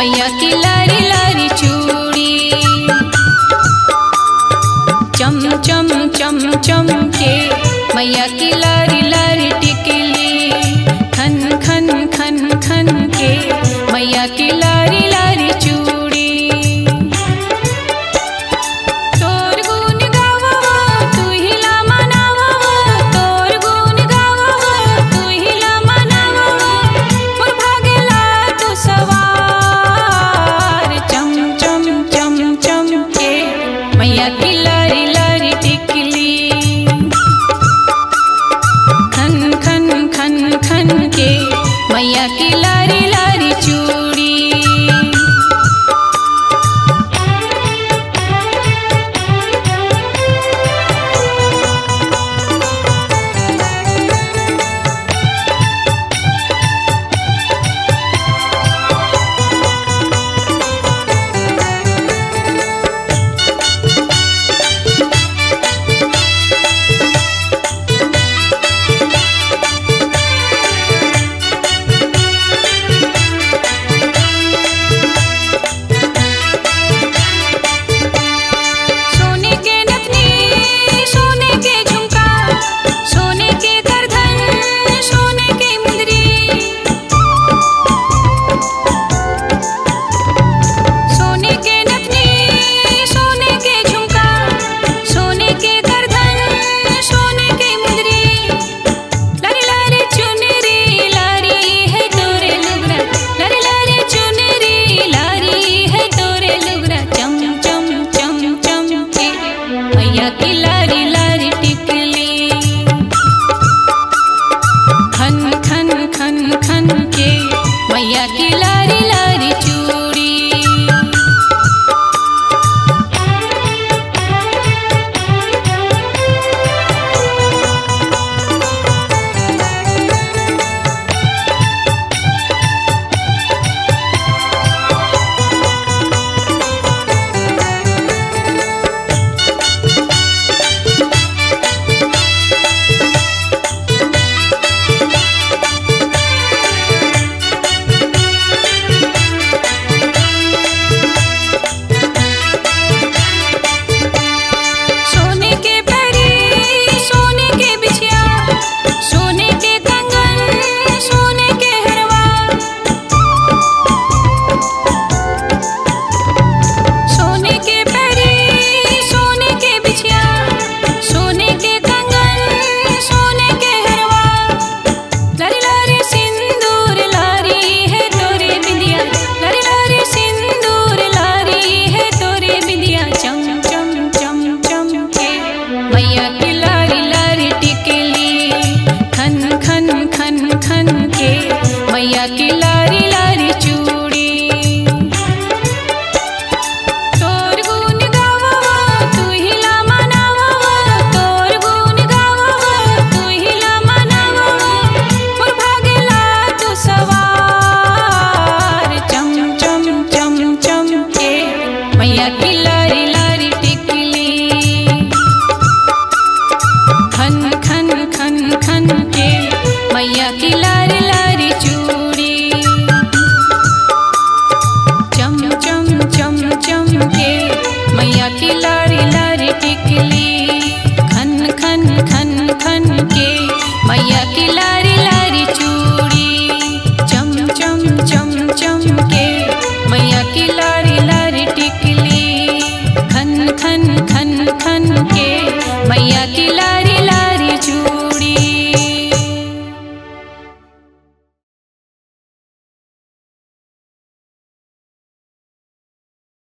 मैया की लारी लारी चूड़ी चम चम चम चम के मैया की लारी लारी टिकली खन खन खन खन के मैया की लारी लारी चूड़ी तोर गुण गावा तू ही ला मनावा तोर गुण गावा तू ही ला मनावा मोर भागला तू सवार चम चम चम चम के मैया की लारी लारी टिकली खन खन खन खन के मैया की लारी लारी चूड़ी मैया की लारी लारी टिकली खन खन खन खन के मैया की लारी लारी चूड़ी मैया की लारी लारी टिकली खन खन खन खन के मैया की लारी